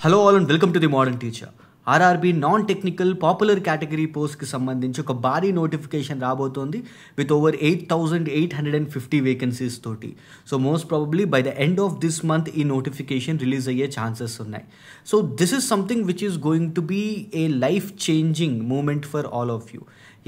Hello all and welcome to the modern teacher. RRB non technical popular category పోస్ట్కి సంబంధించి ఒక భారీ notification రాబోతోంది విత్ ఓవర్ 8,850 వేకెన్సీస్ తోటి. So most probably by the end of this month ఈ notification release అయ్యే chances ఉన్నాయి. So this is something which is going to be a life changing moment for all of you.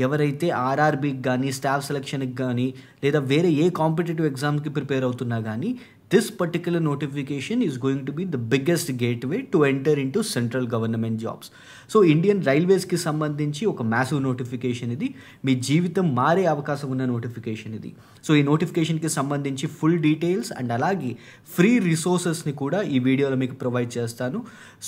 ఎవరైతే ఆర్ఆర్బీకి కానీ staff సెలక్షన్కి కానీ లేదా వేరే ఏ కాంపిటేటివ్ ఎగ్జామ్కి ప్రిపేర్ అవుతున్నా కానీ this particular notification is going to be the biggest gateway to enter into central government jobs. So Indian రైల్వేస్కి సంబంధించి ఒక మ్యాసివ్ నోటిఫికేషన్ ఇది. మీ జీవితం మారే అవకాశం ఉన్న నోటిఫికేషన్ ఇది. సో ఈ నోటిఫికేషన్కి సంబంధించి ఫుల్ డీటెయిల్స్ అండ్ అలాగే ఫ్రీ రిసోర్సెస్ని కూడా ఈ వీడియోలో మీకు ప్రొవైడ్ చేస్తాను.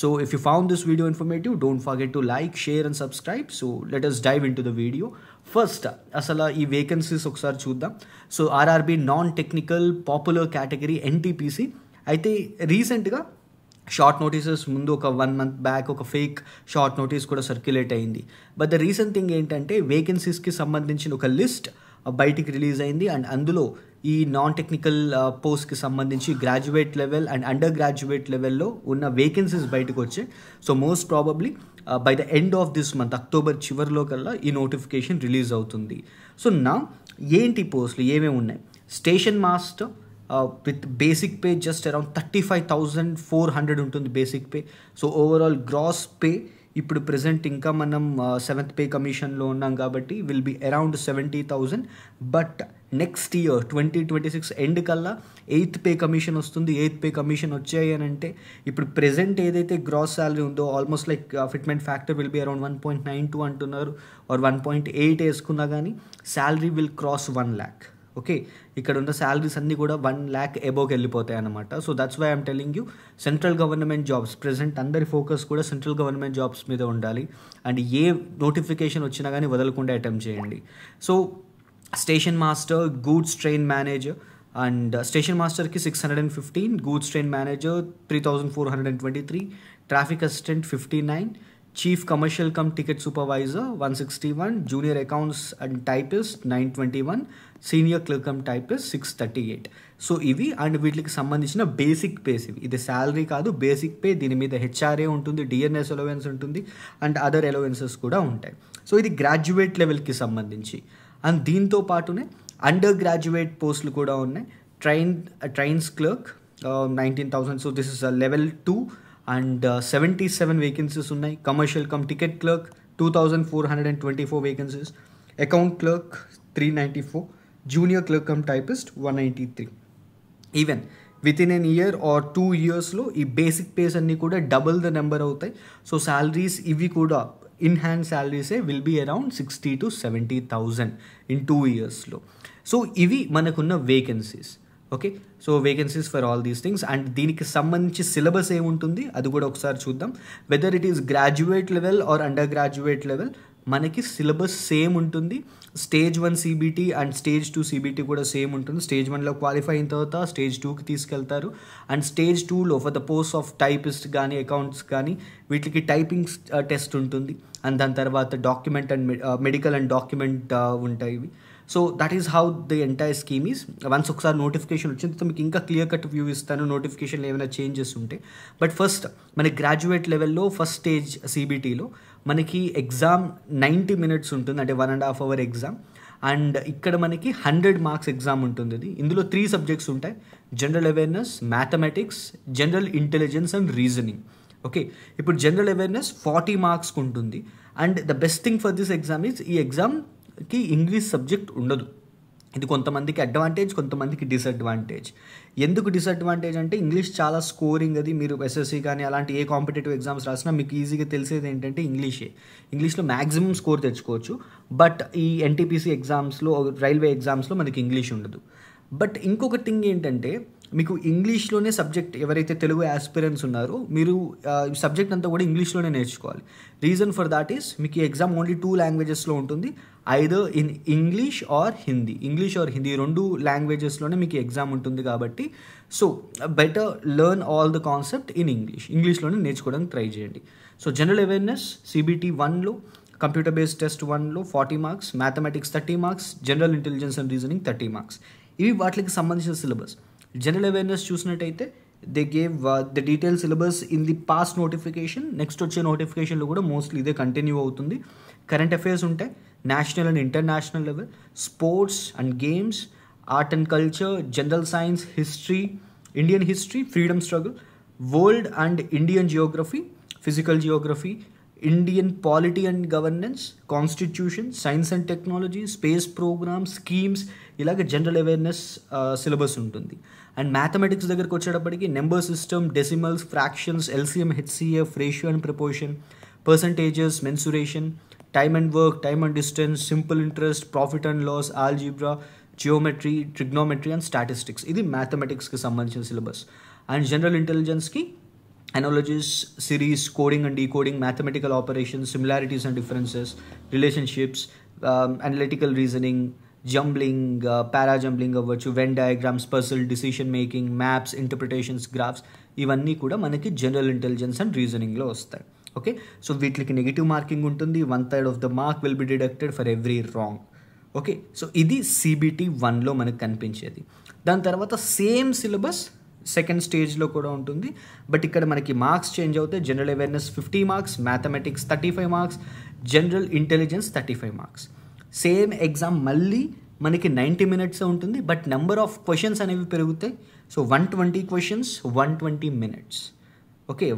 So if you found this video informative, don't forget to like, share and subscribe. So let us dive into the video. First అసలు ఈ వేకెన్సీస్ ఒకసారి చూద్దాం. So RRB non technical popular category NTPC అయితే రీసెంట్గా short notices ముందు ఒక 1 month back ఒక fake short notice కూడా సర్క్యులేట్ అయింది. బట్ ద రీసెంట్ థింగ్ ఏంటంటే వేకెన్సీస్కి సంబంధించిన ఒక లిస్ట్ బయటికి రిలీజ్ అయింది అండ్ అందులో ఈ నాన్ టెక్నికల్ పోస్ట్కి సంబంధించి graduate level and under graduate లెవెల్లో ఉన్న వేకెన్సీస్ బయటకు వచ్చాయి. So most probably by the end of this month October చివరిలో కల్లా ఈ నోటిఫికేషన్ రిలీజ్ అవుతుంది. సో నా ఏంటి పోస్టులు ఏమేమి ఉన్నాయి? Station master with basic pay just around 35,400 ఉంటుంది basic pay. So overall gross pay ఇప్పుడు ప్రజెంట్ ఇంకా మనం 7th పే కమిషన్లో ఉన్నాం కాబట్టి will be around 70,000. But next year 2026 end కల్లా 8th పే కమిషన్ వస్తుంది. 8th పే కమిషన్ వచ్చాయి అని అంటే ఇప్పుడు ప్రెజెంట్ ఏదైతే గ్రాస్ శాలరీ ఉందో almost like fitment factor will be around 1.92 అంటున్నారు ఆర్ 1.8 వేసుకున్నా కానీ salary will cross 1 lakh. Okay, ఇక్కడ ఉన్న శాలరీస్ అన్నీ కూడా 1 lakh అబోవ్కి వెళ్ళిపోతాయి అన్నమాట. So that's why I'm telling you central government jobs present అందరి ఫోకస్ కూడా సెంట్రల్ గవర్నమెంట్ జాబ్స్ మీద ఉండాలి అండ్ ఏ నోటిఫికేషన్ వచ్చినా కానీ వదలకుండా అటెంప్ట్ చేయండి. So station master, goods train manager and station మాస్టర్కి 615, goods train manager 3,423, traffic assistant 59, chief commercial cum ticket supervisor 161, junior accounts and typist 921, senior clerk cum typist 638. So ఇవి and వీటికి సంబంధించిన basic face ఇవి. ఇది salary కాదు, basic pay. దీని మీద HRA ఉంటుంది, డిఎన్ఎస్ అలవెన్స్ ఉంటుంది అండ్ అదర్ అలవెన్సెస్ కూడా ఉంటాయి. సో ఇది గ్రాడ్యుయేట్ లెవెల్కి సంబంధించి. అండ్ దీంతో పాటునే అండర్ గ్రాడ్యుయేట్ పోస్టులు కూడా ఉన్నాయి. Trains clerk 19,000. So this is level 2 and 77 vacancies ఉన్నాయి. Commercial cum ticket clerk 2,424 vacancies, account clerk 394, junior clerk cum typist 193. Even within an year or 2 yearsలో ఈ బేసిక్ పేస్ అన్నీ కూడా డబుల్ ద నెంబర్ అవుతాయి. So salaries ఇవి కూడా in hand శాలరీసే will be around 60,000 to 70,000 in 2 yearsలో. So ఇవి మనకున్న vacancies. Okay, so vacancies for all these things and దీనికి సంబంధించి సిలబస్ ఏముంటుంది అది కూడా ఒకసారి చూద్దాం. Whether it is graduate level or under graduate level మనకి సిలబస్ సేమ్ ఉంటుంది. Stage 1 CBT and stage 2 CBT కూడా సేమ్ ఉంటుంది. స్టేజ్ 1లో క్వాలిఫై అయిన తర్వాత స్టేజ్ 2కి తీసుకెళ్తారు అండ్ స్టేజ్ 2లో for the post of typist కానీ అకౌంట్స్ కానీ వీటికి టైపింగ్ టెస్ట్ ఉంటుంది అండ్ దాని తర్వాత document and medical and document ఉంటాయి ఇవి. So that is how the entire scheme is. Once ఒకసారి నోటిఫికేషన్ వచ్చిన తర్వాత మీకు ఇంకా క్లియర్ కట్ వ్యూ ఇస్తాను నోటిఫికేషన్లో ఏమైనా చేంజెస్ ఉంటే. బట్ ఫస్ట్ మనకి గ్రాడ్యుయేట్ లెవెల్లో ఫస్ట్ స్టేజ్ CBTలో మనకి ఎగ్జామ్ 90 minutes ఉంటుంది, అంటే 1.5 hour ఎగ్జామ్. అండ్ ఇక్కడ మనకి 100 marks ఎగ్జామ్ ఉంటుంది. ఇది ఇందులో 3 subjects ఉంటాయి: general awareness, mathematics, general intelligence and reasoning. Okay, ఇప్పుడు జనరల్ అవేర్నెస్ 40 marks ఉంటుంది. And the best thing for this exam is ఈ ఎగ్జామ్కి ఇంగ్లీష్ సబ్జెక్ట్ ఉండదు. ఇది కొంతమందికి అడ్వాంటేజ్, కొంతమందికి డిసడ్వాంటేజ్. ఎందుకు డిసడ్వాంటేజ్ అంటే ఇంగ్లీష్ చాలా స్కోరింగ్. అది మీరు SSC కానీ అలాంటి ఏ కాంపిటేటివ్ ఎగ్జామ్స్ రాసినా మీకు ఈజీగా తెలిసేది ఏంటంటే ఇంగ్లీష్లో మ్యాక్సిమం స్కోర్ తెచ్చుకోవచ్చు. బట్ ఈ NTPC ఎగ్జామ్స్లో, రైల్వే ఎగ్జామ్స్లో మనకి ఇంగ్లీష్ ఉండదు. బట్ ఇంకొక థింగ్ ఏంటంటే మీకు ఇంగ్లీష్లోనే సబ్జెక్ట్, ఎవరైతే తెలుగు ఆస్పిరెంట్స్ ఉన్నారో మీరు సబ్జెక్ట్ అంతా కూడా ఇంగ్లీష్లోనే నేర్చుకోవాలి. రీజన్ ఫర్ దాట్ ఈస్ మీకు ఈ ఎగ్జామ్ ఓన్లీ 2 languagesలో ఉంటుంది, either in English or Hindi. English or Hindi 2 languagesలోనే మీకు ఎగ్జామ్ ఉంటుంది కాబట్టి so better learn all the concept in ఇంగ్లీష్లోనే నేర్చుకోవడానికి ట్రై చేయండి. సో జనరల్ అవేర్నెస్ CBT 1లో, కంప్యూటర్ బేస్డ్ టెస్ట్ 1లో 40 marks, mathematics 30 marks, general intelligence and reasoning 30 marks. ఇవి వాటికి సంబంధించిన సిలబస్. జనరల్ అవేర్నెస్ చూసినట్టయితే they gave the detail syllabus in the past notification. Next వచ్చే నోటిఫికేషన్లో కూడా మోస్ట్లీ ఇదే కంటిన్యూ అవుతుంది. కరెంట్ అఫైర్స్ ఉంటాయి, national and international level, sports and games, art and culture, general science, history, Indian history, freedom struggle, world and Indian geography, physical geography, Indian polity and governance, constitution, science and technology, space programmes, schemes, ఇలాగ general awareness syllabus ఉంటుంది. And mathematics దగ్గరకు వచ్చేటప్పటికి number system, decimals, fractions, LCM, HCF, ratio and proportion, percentages, mensuration, time and work, time and distance, simple interest, profit and loss, algebra, geometry, trigonometry and statistics. ఇది మ్యాథమెటిక్స్కి సంబంధించిన syllabus. And general ఇంటెలిజెన్స్కి analogies, series, coding and decoding, mathematical operations, similarities and differences, relationships, analytical reasoning, jumbling, parajumbling అవ్వచ్చు, Venn diagrams, puzzle, decision making, maps, interpretations, graphs, ఇవన్నీ కూడా మనకి general intelligence and రీజనింగ్లో వస్తాయి. Okay, so వీటికి negative marking ఉంటుంది. 1/3 of the mark will be deducted for every wrong. Okay, so ఇది CBT 1లో మనకు కనిపించేది. దాని తర్వాత సేమ్ సిలబస్ సెకండ్ స్టేజ్లో కూడా ఉంటుంది, బట్ ఇక్కడ మనకి మార్క్స్ చేంజ్ అవుతాయి. General awareness 50 marks, mathematics 35 marks, general intelligence 35 marks. Same exam మళ్ళీ మనకి 90 మినిట్స్ ఉంటుంది, బట్ నెంబర్ ఆఫ్ క్వశ్చన్స్ అనేవి పెరుగుతాయి. So 120 questions, 120 minutes. Okay,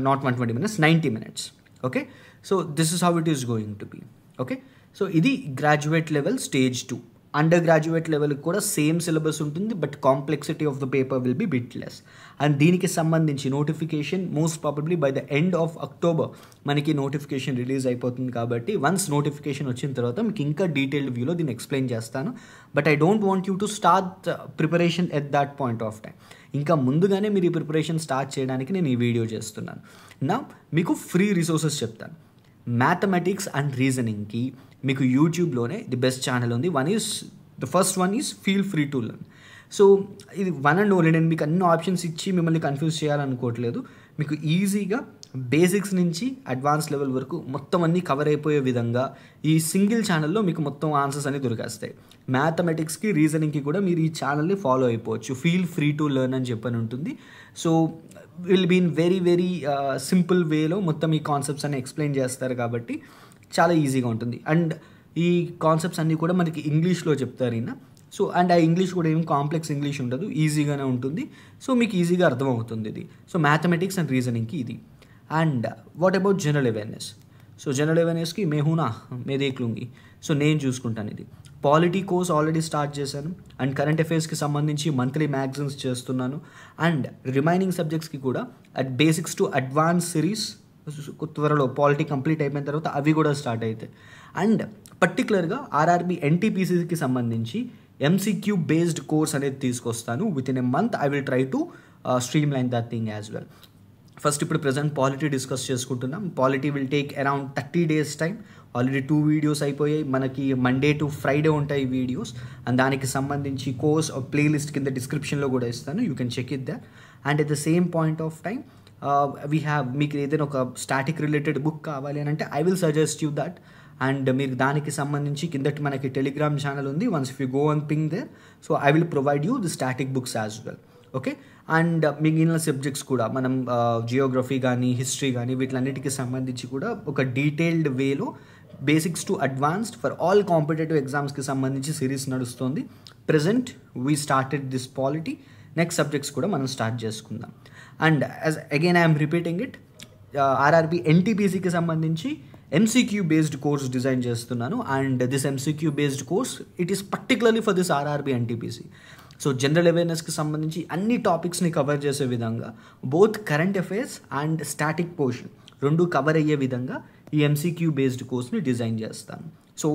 not 120 minutes, 90 minutes. Okay, so this is how it is going to be. Okay, so ఇది graduate level stage 2. Undergraduate లెవెల్కి కూడా same syllabus ఉంటుంది, but complexity of the paper will be bit less. And దీనికి సంబంధించి notification most probably by the end of October మనకి notification release అయిపోతుంది. కాబట్టి once notification వచ్చిన తర్వాత మీకు ఇంకా డీటెయిల్డ్ వ్యూలో దీన్ని ఎక్స్ప్లెయిన్ చేస్తాను. But I don't want you to start preparation at that point of time. ఇంకా ముందుగానే మీరు ఈ ప్రిపరేషన్ స్టార్ట్ చేయడానికి నేను ఈ వీడియో చేస్తున్నాను. నా మీకు ఫ్రీ రిసోర్సెస్ చెప్తాను. మ్యాథమెటిక్స్ అండ్ రీజనింగ్కి మీకు యూట్యూబ్లోనే ది బెస్ట్ ఛానల్ ఉంది. The first one is feel free to learn. So ఇది వన్ అండ్ ఓన్లీ. నేను మీకు అన్ని ఆప్షన్స్ ఇచ్చి మిమ్మల్ని కన్ఫ్యూజ్ చేయాలనుకోవట్లేదు. మీకు ఈజీగా బేసిక్స్ నుంచి అడ్వాన్స్ లెవెల్ వరకు మొత్తం అన్నీ కవర్ అయిపోయే విధంగా ఈ సింగిల్ ఛానల్లో మీకు మొత్తం ఆన్సర్స్ అన్నీ దొరికేస్తాయి. మ్యాథమెటిక్స్కి, రీజనింగ్కి కూడా మీరు ఈ ఛానల్ని ఫాలో అయిపోవచ్చు. ఫీల్ ఫ్రీ టు లెర్న్ అని చెప్పని ఉంటుంది. So will be in very very simple వేలో మొత్తం ఈ కాన్సెప్ట్స్ అన్ని ఎక్స్ప్లెయిన్ చేస్తారు కాబట్టి చాలా ఈజీగా ఉంటుంది. అండ్ ఈ కాన్సెప్ట్స్ అన్నీ కూడా మనకి ఇంగ్లీష్లో చెప్తారు ఈయన. సో అండ్ ఆ ఇంగ్లీష్ కూడా ఏం కాంప్లెక్స్ ఇంగ్లీష్ ఉండదు, ఈజీగానే ఉంటుంది. సో మీకు ఈజీగా అర్థమవుతుంది ఇది. సో మ్యాథమెటిక్స్ అండ్ రీజనింగ్కి ఇది. And what about general awareness? So general అవేర్నెస్కి మేహూనా మే దేఖ్ లూంగి. సో నేను చూసుకుంటాను ఇది. పాలిటీ కోర్స్ ఆల్రెడీ స్టార్ట్ చేశాను. అండ్ కరెంట్ అఫైర్స్కి సంబంధించి మంత్లీ మ్యాగజైన్స్ చేస్తున్నాను. అండ్ రిమైనింగ్ సబ్జెక్ట్స్కి కూడా at basics to advance series త్వరలో పాలిటీ కంప్లీట్ అయిపోయిన తర్వాత అవి కూడా స్టార్ట్ అవుతాయి. అండ్ పర్టికులర్గా ఆర్ఆర్బీ ఎన్టీపీసీకి సంబంధించి MCQ బేస్డ్ కోర్స్ అనేది తీసుకొస్తాను. Within a month I will try to streamline that thing as well. First ఇప్పుడు ప్రజెంట్ పాలిటీ డిస్కస్ చేసుకుంటున్నాం. Polity will take around 30 days time. Already 2 videos అయిపోయాయి. మనకి Monday to Friday ఉంటాయి videos. And దానికి సంబంధించి course playlist కింద డిస్క్రిప్షన్లో కూడా ఇస్తాను. You can check it that. And at the same point of time మీకు ఏదైనా ఒక స్టాటిక్ రిలేటెడ్ బుక్ కావాలి అని అంటే I will suggest you that. And మీరు దానికి సంబంధించి కిందటి మనకి టెలిగ్రామ్ ఛానల్ ఉంది. Once if you go and ping there, so I will provide you the static books as well. Okay, and మిగిలిన సబ్జెక్ట్స్ కూడా మనం జియోగ్రఫీ కానీ హిస్టరీ కానీ వీటిలన్నిటికీ సంబంధించి కూడా ఒక డీటెయిల్డ్ వేలో basics to advanced for all competitive ఎగ్జామ్స్కి సంబంధించి సిరీస్ నడుస్తుంది. Present we started this polity. Next subjects కూడా మనం స్టార్ట్ చేసుకుందాం. And as again I'm repeating it, RRB ఎన్టీపీసీకి సంబంధించి MCQ బేస్డ్ కోర్స్ డిజైన్ చేస్తున్నాను. And this MCQ based course it is particularly for this RRB NTPC. So general అవేర్నెస్కి సంబంధించి అన్ని టాపిక్స్ని కవర్ చేసే విధంగా both current affairs and static portion రెండు కవర్ అయ్యే విధంగా ఈ MCQ బేస్డ్ కోర్స్ని డిజైన్ చేస్తాను. So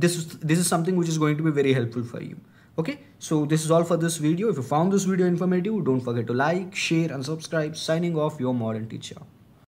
this is something which is going to be very helpful for you. Okay, so this is all for this video. If you found this video informative, don't forget to like, share and subscribe. Signing off, your modern teacher.